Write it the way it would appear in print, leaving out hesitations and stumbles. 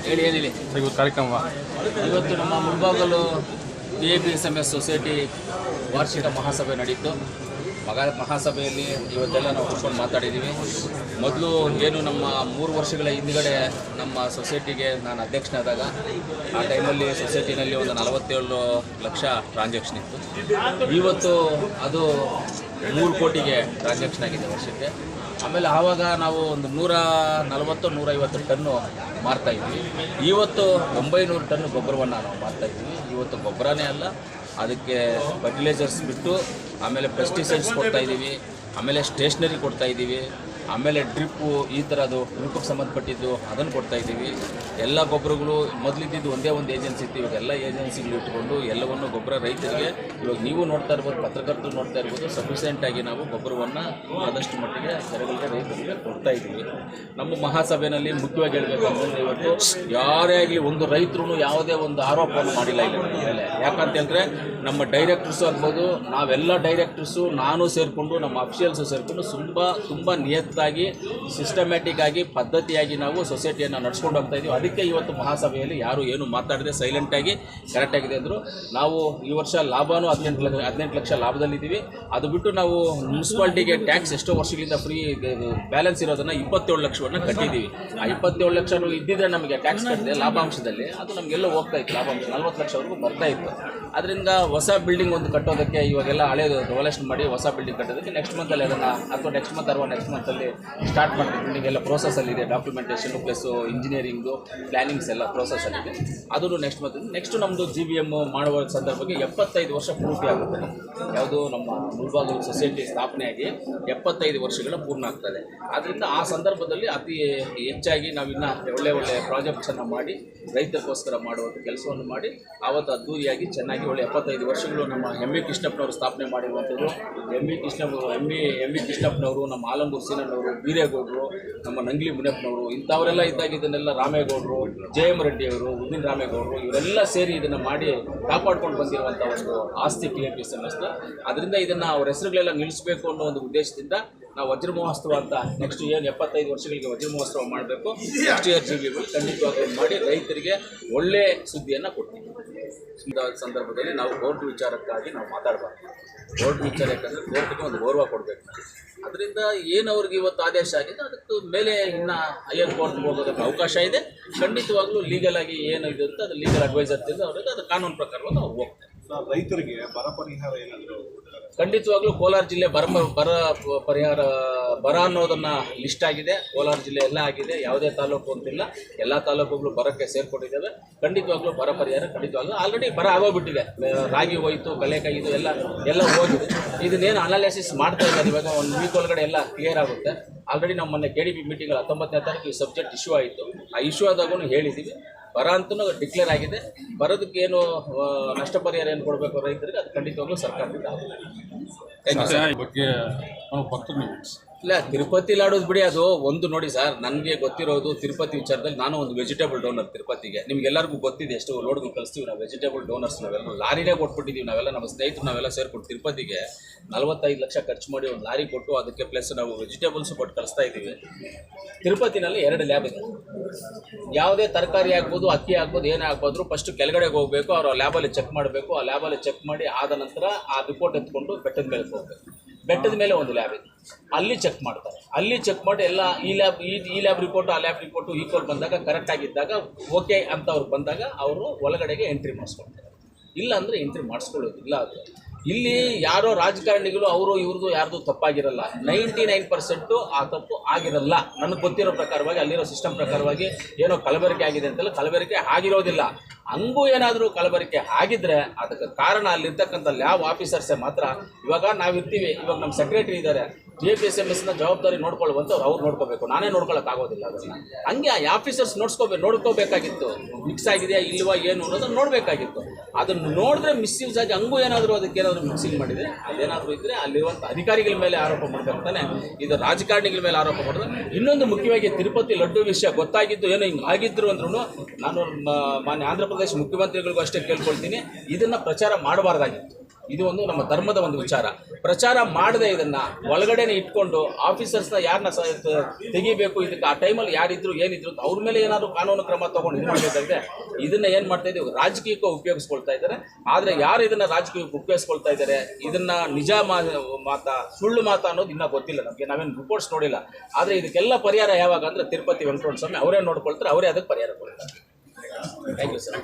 ಹೇಳಿ ಏನಿಲ್ಲ ಇವತ್ತು ಕಾರ್ಯಕ್ರಮ ಇವತ್ತು ನಮ್ಮ ಮುಳಬಾಗಿಲು PAPSMS ಸೊಸೈಟಿ ವಾರ್ಷಿಕ ಮಹಾಸಭೆ ನಡೀತು. ಮಹಾಸಭೆಯಲ್ಲಿ ಇವತ್ತೆಲ್ಲ ನಾವು ಕೂತ್ಕೊಂಡು ಮಾತಾಡಿದ್ದೀವಿ. ಮೊದಲು ಏನು ನಮ್ಮ 3 ವರ್ಷಗಳ ಹಿಂದ್ಗಡೆ ನಮ್ಮ ಸೊಸೈಟಿಗೆ ನಾನು ಅಧ್ಯಕ್ಷನಾದಾಗ ಆ ಟೈಮಲ್ಲಿ ಸೊಸೈಟಿನಲ್ಲಿ ಒಂದು 47 ಲಕ್ಷ ಟ್ರಾನ್ಸಾಕ್ಷನ್ ಇತ್ತು. ಇವತ್ತು ಅದು 3 ಕೋಟಿಗೆ ಟ್ರಾನ್ಸಾಕ್ಷನ್ ಆಗಿದೆ ವರ್ಷಕ್ಕೆ. ಆಮೇಲೆ ಆವಾಗ ನಾವು ಒಂದು 140-150 ಟನ್ನು ಮಾರ್ತಾಯಿದ್ವಿ. ಇವತ್ತು 900 ಟನ್ ಗೊಬ್ಬರವನ್ನು ನಾವು ಮಾರ್ತಾಯಿದ್ವಿ. ಇವತ್ತು ಗೊಬ್ಬರನೇ ಅಲ್ಲ, ಅದಕ್ಕೆ ಫರ್ಟಿಲೈಸರ್ಸ್ ಬಿಟ್ಟು ಆಮೇಲೆ ಪೆಸ್ಟಿಸೈಡ್ಸ್ ಕೊಡ್ತಾಯಿದ್ದೀವಿ, ಆಮೇಲೆ ಸ್ಟೇಷ್ನರಿ ಕೊಡ್ತಾಯಿದ್ದೀವಿ, ಆಮೇಲೆ ಡ್ರಿಪ್ಪು ಈ ಥರದ್ದು ಡ್ರಿಪ್ಪಿಗೆ ಸಂಬಂಧಪಟ್ಟಿದ್ದು ಅದನ್ನು ಕೊಡ್ತಾಯಿದ್ದೀವಿ. ಎಲ್ಲ ಗೊಬ್ಬರಗಳು ಮೊದಲಿದ್ದು ಒಂದೇ ಒಂದು ಏಜೆನ್ಸಿ ಇತ್ತು, ಇವಾಗ ಎಲ್ಲ ಏಜೆನ್ಸಿಗಳು ಇಟ್ಕೊಂಡು ಎಲ್ಲವನ್ನು ಗೊಬ್ಬರ ರೈತರಿಗೆ ಇವಾಗ ನೀವು ನೋಡ್ತಾ ಇರ್ಬೋದು, ಪತ್ರಕರ್ತರು ನೋಡ್ತಾ ಇರ್ಬೋದು, ಸಫಿಷಿಯೆಂಟಾಗಿ ನಾವು ಗೊಬ್ಬರವನ್ನು ಆದಷ್ಟು ಮಟ್ಟಿಗೆ ಕೆರೆಗಳಿಗೆ ರೈತರಿಗೆ ಕೊಡ್ತಾಯಿದ್ದೀವಿ. ನಮ್ಮ ಮಹಾಸಭೆಯಲ್ಲಿ ಮುಖ್ಯವಾಗಿ ಹೇಳಬೇಕಂತಂದರೆ ಇವತ್ತು ಯಾರೇ ಆಗಲಿ ಒಂದು ರೈತರು ಯಾವುದೇ ಒಂದು ಆರೋಪವನ್ನು ಮಾಡಿಲ್ಲ ಇಲ್ಲ ನಮ್ಮ ಮೇಲೆ. ಯಾಕಂತಂದರೆ ನಮ್ಮ ಡೈರೆಕ್ಟರ್ಸು ಆಗ್ಬೋದು, ನಾವೆಲ್ಲ ಡೈರೆಕ್ಟರ್ಸು ನಾನು ಸೇರಿಕೊಂಡು ನಮ್ಮ ಅಫಿಷಿಯಲ್ಸು ಸೇರಿಕೊಂಡು ತುಂಬ ನಿಯತ್ತಾಗಿ ಸಿಸ್ಟಮ್ಯಾಟಿಕ್ ಆಗಿ ಪದ್ಧತಿಯಾಗಿ ನಾವು ಸೊಸೈಟಿಯನ್ನು ನಡ್ಸ್ಕೊಂಡು ಹೋಗ್ತಾ ಇದ್ದೀವಿ. ಅದಕ್ಕೆ ಇವತ್ತು ಮಹಾಸಭೆಯಲ್ಲಿ ಯಾರು ಏನು ಮಾತಾಡದೆ ಸೈಲೆಂಟಾಗಿ ಕರೆಕ್ಟಾಗಿದೆ ಅಂದರು. ನಾವು ಈ ವರ್ಷ ಲಾಭನೂ 18 ಲಕ್ಷ ಲಾಭದಲ್ಲಿದ್ದೀವಿ. ಅದು ಬಿಟ್ಟು ನಾವು ಮುನ್ಸಿಪಾಲ್ಟಿಗೆ ಟ್ಯಾಕ್ಸ್ ಎಷ್ಟೋ ವರ್ಷಗಳಿಂದ ಫ್ರೀ ಬ್ಯಾಲೆನ್ಸ್ ಇರೋದನ್ನು 27 ಲಕ್ಷವನ್ನು ಕಟ್ಟಿದ್ದೀವಿ. ಆ 27 ಲಕ್ಷ ಇದ್ದಿದ್ರೆ ನಮಗೆ ಟ್ಯಾಕ್ಸ್ ಕಟ್ಟಿದೆ ಲಾಭಾಂಶದಲ್ಲಿ ಅದು ನಮಗೆಲ್ಲ ಹೋಗ್ತಾ ಇತ್ತು. ಲಾಭಾಂಶ 40 ಲಕ್ಷವರೆಗೂ ಬರ್ತಾ ಇತ್ತು. ಅದರಿಂದ ಹೊಸ ಬಿಲ್ಡಿಂಗ್ ಒಂದು ಕಟ್ಟೋದಕ್ಕೆ ಇವಾಗೆಲ್ಲ ಹಳೇದು ಡೆವಲಪ್ಮೆಂಟ್ ಮಾಡಿ ಹೊಸ ಬಿಲ್ಡಿಂಗ್ ಕಟ್ಟೋದಕ್ಕೆ ನೆಕ್ಸ್ಟ್ ಮಂತಲ್ಲಿ ಅದನ್ನು ಅಥವಾ ನೆಕ್ಸ್ಟ್ ಮಂತಲ್ಲಿ ಸ್ಟಾರ್ಟ್ ಮಾಡ್ತೀವಿ. ಬಿಲ್ಡಿಂಗ್ ಎಲ್ಲ ಪ್ರೋಸೆಸ್ಸಲ್ಲಿದೆ, ಡಾಕ್ಯುಮೆಂಟೇಷನು ಪ್ಲಸ್ ಇಂಜಿನಿಯರಿಂಗು ಪ್ಲ್ಯಾನಿಂಗ್ಸ್ ಎಲ್ಲ ಪ್ರೋಸೆಸ್ಸಲ್ಲಿದೆ. ಅದನ್ನು ನೆಕ್ಸ್ಟ್ ನಮ್ಮದು GBM ಮಾಡುವ ಸಂದರ್ಭಕ್ಕೆ 75 ವರ್ಷ ಪೂರ್ತಿ ಆಗುತ್ತೆ. ಯಾವುದು ನಮ್ಮ ಮುಳಬಾಗಿಲು ಸೊಸೈಟಿ ಸ್ಥಾಪನೆಯಾಗಿ 75 ವರ್ಷಗಳ ಪೂರ್ಣ ಆಗ್ತದೆ. ಆದ್ದರಿಂದ ಆ ಸಂದರ್ಭದಲ್ಲಿ ಅತಿ ಹೆಚ್ಚಾಗಿ ನಾವಿನ್ನು ಒಳ್ಳೆ ಪ್ರಾಜೆಕ್ಟ್ಸನ್ನು ಮಾಡಿ ರೈತರಿಗೋಸ್ಕರ ಮಾಡುವಂಥ ಕೆಲಸವನ್ನು ಮಾಡಿ ಆವತ್ತು ಅದ್ದೂರಿಯಾಗಿ ಚೆನ್ನಾಗಿ ಒಳ್ಳೆ 75 ವರ್ಷಗಳು ನಮ್ಮ ಎಂ.ವಿ. ಕೃಷ್ಣಪ್ಪನವರು ಸ್ಥಾಪನೆ ಮಾಡಿರುವಂಥದ್ದು. ಎಂ.ವಿ. ಕೃಷ್ಣಪ್ಪನವರು, ನಮ್ಮ ಆಲಂಬೂರು ಸೀನಣ್ಣವರು, ಬೀರೇಗೌಡರು, ನಮ್ಮ ನಂಗ್ಲಿ ಮುನಿಯಪ್ಪನವರು ಇಂಥವರೆಲ್ಲ ಇದ್ದಾಗ ಇದನ್ನೆಲ್ಲ ರಾಮೇಗೌಡರು, JM ರೆಡ್ಡಿಯವರು, ಉದ್ದಿನ ರಾಮೇಗೌಡರು ಇವರೆಲ್ಲ ಸೇರಿ ಇದನ್ನು ಮಾಡಿ ಕಾಪಾಡ್ಕೊಂಡು ಬಂದಿರುವಂಥ ಒಂದು ಆಸ್ತಿ PAPSMS. ಅದರಿಂದ ಇದನ್ನು ಅವ್ರ ಹೆಸರುಗಳೆಲ್ಲ ನಿಲ್ಲಿಸಬೇಕು ಅನ್ನೋ ಒಂದು ಉದ್ದೇಶದಿಂದ ನಾವು ವಜ್ರ ಮಹೋತ್ಸವ ಅಂತ ನೆಕ್ಸ್ಟ್ ಏನು 75 ವರ್ಷಗಳಿಗೆ ವಜ್ರ ಮಹೋತ್ಸವ ಮಾಡಬೇಕು. ನೆಕ್ಸ್ಟ್ ಇಯರ್ GBM ಖಂಡಿತವಾಗಿ ಮಾಡಿ ರೈತರಿಗೆ ಒಳ್ಳೆ ಸುದ್ದಿಯನ್ನು ಕೊಡ್ತೀವಿ. ಸಂದರ್ಭದಲ್ಲಿ ನಾವು ಕೋರ್ಟ್ ವಿಚಾರಕ್ಕಾಗಿ ನಾವು ಮಾತಾಡಬಾರ್ದು. ಕೋರ್ಟ್ ವಿಚಾರ ಯಾಕಂದರೆ ಕೋರ್ಟ್ಗೆ ಒಂದು ಗೌರವ ಕೊಡಬೇಕು. ಅದರಿಂದ ಏನು ಅವ್ರಿಗೆ ಇವತ್ತು ಆದೇಶ ಆಗಿದೆ ಅದಕ್ಕೆ ಮೇಲೆ ಇನ್ನು ಹೈಯರ್ ಕೋರ್ಟ್ಗೆ ಹೋಗೋದಕ್ಕೆ ಅವಕಾಶ ಇದೆ. ಖಂಡಿತವಾಗ್ಲೂ ಲೀಗಲ್ ಆಗಿ ಏನು ಇದೆ ಅಂತ ಅದು ಲೀಗಲ್ ಅಡ್ವೈಸರ್ತಿಂದ ಅವರಿಗೆ ಅದು ಕಾನೂನು ಪ್ರಕಾರವಾಗಿ ಅವ್ರು ಹೋಗ್ತಾರೆ. ರೈತರಿಗೆ ಬರ ಪರಿಹಾರ ಏನಾದರೂ ಖಂಡಿತವಾಗ್ಲೂ ಕೋಲಾರ ಜಿಲ್ಲೆ ಬರ ಅನ್ನೋದನ್ನು ಲಿಸ್ಟ್ ಆಗಿದೆ. ಕೋಲಾರ ಜಿಲ್ಲೆ ಎಲ್ಲ ಆಗಿದೆ, ಯಾವುದೇ ತಾಲೂಕು ಅಂತಿಲ್ಲ, ಎಲ್ಲ ತಾಲೂಕುಗಳು ಬರಕ್ಕೆ ಸೇರ್ಕೊಂಡಿದ್ದಾವೆ. ಖಂಡಿತವಾಗ್ಲೂ ಬರ ಪರಿಹಾರ ಖಂಡಿತವಾಗ್ಲೂ ಆಲ್ರೆಡಿ ಬರ ಆಗೋಗ್ಬಿಟ್ಟಿದೆ. ರಾಗಿ ಹೋಯಿತು, ಕಲೆಕಾಯಿ ಇದು ಎಲ್ಲ ಹೋಗಿದೆ. ಇದನ್ನೇನು ಅನಾಲಿಸಿಸ್ ಮಾಡ್ತಾ ಇದ್ದಾರೆ. ಇವಾಗ 1 ವೀಕ್ ಒಳಗಡೆ ಎಲ್ಲ ಕ್ಲಿಯರ್ ಆಗುತ್ತೆ. ಆಲ್ರೆಡಿ ನಮ್ಮ ಮೊನ್ನೆ KDP ಮೀಟಿಂಗಲ್ಲಿ 19ನೇ ತಾರೀಕು ಈ ಸಬ್ಜೆಕ್ಟ್ ಇಶ್ಯೂ ಆಯಿತು. ಆ ಇಶ್ಯೂ ಆದಾಗೂ ಹೇಳಿದ್ದೀವಿ. ಬರ ಅಂತೂ ಡಿಕ್ಲೇರ್ ಆಗಿದೆ. ಬರೋದಕ್ಕೆ ಏನು ನಷ್ಟ ಪರಿಹಾರ ಏನು ಕೊಡಬೇಕು ರೈತರಿಗೆ ಅದು ಖಂಡಿತವಾಗ್ಲೂ ಸರ್ಕಾರದಿಂದ ಆಗುತ್ತೆ. ಬಗ್ಗೆ ಇಲ್ಲ, ತಿರುಪತಿಲಿ ಆಡೋದು ಬಿಡಿ, ಅದು ಒಂದು ನೋಡಿ ಸರ್, ನನಗೆ ಗೊತ್ತಿರೋದು ತಿರುಪತಿ ವಿಚಾರದಲ್ಲಿ ನಾನು ಒಂದು ವೆಜಿಟೇಬಲ್ ಡೋನರ್ ತಿರುಪತಿಗೆ. ನಿಮ್ಗೆಲ್ಲರಿಗೂ ಗೊತ್ತಿದೆ, ಎಷ್ಟು ಲೋಡ್ಗಳು ಕಳಿಸ್ತೀವಿ ನಾವು ವೆಜಿಟೇಬಲ್ ಡೋನರ್ಸ್. ನಾವೆಲ್ಲ ಲಾರಿನೇ ಕೊಟ್ಬಿಟ್ಟಿದ್ದೀವಿ. ನಾವೆಲ್ಲ ನಮ್ಮ ಸ್ನೇಹಿತರು ನಾವೆಲ್ಲ ಸೇರ್ಕೊಟ್ಟು ತಿರುಪತಿಗೆ 45 ಲಕ್ಷ ಖರ್ಚು ಮಾಡಿ ಒಂದು ಲಾರಿ ಕೊಟ್ಟು ಅದಕ್ಕೆ ಪ್ಲಸ್ ನಾವು ವೆಜಿಟೇಬಲ್ಸು ಕೊಟ್ಟು ಕಳಿಸ್ತಾ ಇದ್ದೀವಿ. ತಿರುಪತಿನಲ್ಲಿ 2 ಲ್ಯಾಬ್ ಇದೆ. ಯಾವುದೇ ತರಕಾರಿ ಆಗ್ಬೋದು, ಅಕ್ಕಿ ಆಗ್ಬೋದು, ಏನೇ ಆಗ್ಬೋದು, ಫಸ್ಟ್ ಕೆಳಗಡೆಗೆ ಹೋಗಬೇಕು, ಅವರು ಆ ಲ್ಯಾಬಲ್ಲಿ ಚೆಕ್ ಮಾಡಬೇಕು. ಆ ಲ್ಯಾಬಲ್ಲಿ ಚೆಕ್ ಮಾಡಿ ಆದ ನಂತರ ಆ ರಿಪೋರ್ಟ್ ಎತ್ಕೊಂಡು ಬೆಟ್ಟದ ಮೇಲೆ ಹೋಗಬೇಕು. ಬೆಟ್ಟದ ಮೇಲೆ ಒಂದು ಲ್ಯಾಬ್ ಇದೆ, ಅಲ್ಲಿ ಚೆಕ್ ಮಾಡ್ತಾರೆ. ಅಲ್ಲಿ ಚೆಕ್ ಮಾಡಿ ಎಲ್ಲ ಈ ಲ್ಯಾಬ್ ರಿಪೋರ್ಟು ಆ ಲ್ಯಾಬ್ ರಿಪೋರ್ಟು ಈಕ್ವಲ್ ಬಂದಾಗ ಕರೆಕ್ಟ್ ಆಗಿದ್ದಾಗ ಓಕೆ ಅಂತ ಅವ್ರು ಬಂದಾಗ ಅವರು ಒಳಗಡೆಗೆ ಎಂಟ್ರಿ ಮಾಡಿಸ್ಕೊಳ್ತಾರೆ. ಇಲ್ಲ ಅಂದರೆ ಎಂಟ್ರಿ ಮಾಡಿಸ್ಕೊಳ್ಳೋದಿಲ್ಲ. ಅದು ಇಲ್ಲಿ ಯಾರೋ ರಾಜಕಾರಣಿಗಳು ಅವರು ಇವ್ರದ್ದು ಯಾರ್ದು ತಪ್ಪಾಗಿರಲ್ಲ. 99% ಆ ತಪ್ಪು ಆಗಿರಲ್ಲ. ನನಗೆ ಗೊತ್ತಿರೋ ಪ್ರಕಾರವಾಗಿ ಅಲ್ಲಿರೋ ಸಿಸ್ಟಮ್ ಪ್ರಕಾರವಾಗಿ ಏನೋ ಕಲಬೆರಕೆ ಆಗಿದೆ ಅಂತಲ್ಲ, ಕಲಬೆರಕೆ ಆಗಿರೋದಿಲ್ಲ. ಹಂಗೂ ಏನಾದರೂ ಕಲಬೆರಕೆ ಆಗಿದ್ದರೆ ಅದಕ್ಕೆ ಕಾರಣ ಅಲ್ಲಿರ್ತಕ್ಕಂಥ ಲ್ಯಾಬ್ ಆಫೀಸರ್ಸೇ ಮಾತ್ರ. ಇವಾಗ ನಾವಿರ್ತೀವಿ, ಇವಾಗ ನಮ್ಮ ಸೆಕ್ರೆಟರಿ ಇದ್ದಾರೆ, PAPSMSನ ಜವಾಬ್ದಾರಿ ನೋಡ್ಕೊಳ್ಳುವಂಥವ್ರು ಅವ್ರು ನೋಡ್ಕೋಬೇಕು, ನಾನೇ ನೋಡ್ಕೊಳ್ಳೋಕ್ಕಾಗೋದಿಲ್ಲ. ಅದನ್ನು ಹಂಗೆ ಆ ಆಫೀಸರ್ಸ್ ನೋಡ್ಕೋಬೇಕಾಗಿತ್ತು. ಮಿಕ್ಸ್ ಆಗಿದೆಯಾ ಇಲ್ವಾ ಏನು ಅನ್ನೋದನ್ನು ನೋಡಬೇಕಾಗಿತ್ತು. ಅದನ್ನು ನೋಡಿದ್ರೆ ಮಿಸ್ಯೂಸ್ ಆಗಿ ಹಂಗೂ ಏನಾದರೂ ಅದಕ್ಕೆ ಏನಾದರೂ ಮಿಕ್ಸಿಂಗ್ ಮಾಡಿದರೆ ಅದೇನಾದರೂ ಇದ್ದರೆ ಅಲ್ಲಿರುವಂಥ ಅಧಿಕಾರಿಗಳ ಮೇಲೆ ಆರೋಪ ಮಾಡ್ತಾನೆ, ಇದು ರಾಜಕಾರಣಿಗಳ ಮೇಲೆ ಆರೋಪ ಮಾಡಿದ್ರೆ. ಇನ್ನೊಂದು ಮುಖ್ಯವಾಗಿ ತಿರುಪತಿ ಲಡ್ಡು ವಿಷಯ ಗೊತ್ತಾಗಿದ್ದು ಏನೋ ಹಿಂಗೆ ಆಗಿದ್ರು ಅಂದ್ರೂ ನಾನು ಮಾನ್ಯ ಆಂಧ್ರ ಪ್ರದೇಶ ಮುಖ್ಯಮಂತ್ರಿಗಳಿಗೂ ಅಷ್ಟೇ ಕೇಳ್ಕೊಳ್ತೀನಿ, ಇದನ್ನು ಪ್ರಚಾರ ಮಾಡಬಾರ್ದಾಗಿತ್ತು. ಇದು ಒಂದು ನಮ್ಮ ಧರ್ಮದ ಒಂದು ವಿಚಾರ. ಪ್ರಚಾರ ಮಾಡದೆ ಇದನ್ನ ಒಳಗಡೆನೆ ಇಟ್ಕೊಂಡು ಆಫೀಸರ್ಸ್ನ ಯಾರನ್ನ ತೆಗಿಬೇಕು, ಇದಕ್ಕೆ ಆ ಟೈಮಲ್ಲಿ ಯಾರಿದ್ರು ಏನಿದ್ರು ಅವ್ರ ಮೇಲೆ ಏನಾದರೂ ಕಾನೂನು ಕ್ರಮ ತಗೊಂಡು ಇದು ಮಾಡಬೇಕಾಗಿದೆ. ಇದನ್ನ ಏನು ಮಾಡ್ತಾ ಇದ್ದೀವಿ, ರಾಜಕೀಯಕ್ಕೆ ಉಪಯೋಗಿಸ್ಕೊಳ್ತಾ ಇದ್ದಾರೆ. ಆದರೆ ಯಾರು ಇದನ್ನ ರಾಜಕೀಯಕ್ಕೆ ಉಪಯೋಗಿಸ್ಕೊಳ್ತಾ ಇದ್ದಾರೆ, ಇದನ್ನ ನಿಜ ಮಾತಾ ಸುಳ್ಳು ಮಾತಾ ಅನ್ನೋದು ಇನ್ನೂ ಗೊತ್ತಿಲ್ಲ ನಮಗೆ. ನಾವೇನು ರಿಪೋರ್ಟ್ಸ್ ನೋಡಿಲ್ಲ. ಆದರೆ ಇದಕ್ಕೆಲ್ಲ ಪರಿಹಾರ ಯಾವಾಗ ಅಂದರೆ ತಿರುಪತಿ ವೆಂಕಟರಮಣ ಸ್ವಾಮಿ ಅವರೇ ನೋಡ್ಕೊಳ್ತಾರೆ, ಅವರೇ ಅದಕ್ಕೆ ಪರಿಹಾರ ಕೊಡ್ತಾರೆ. Thank you sir.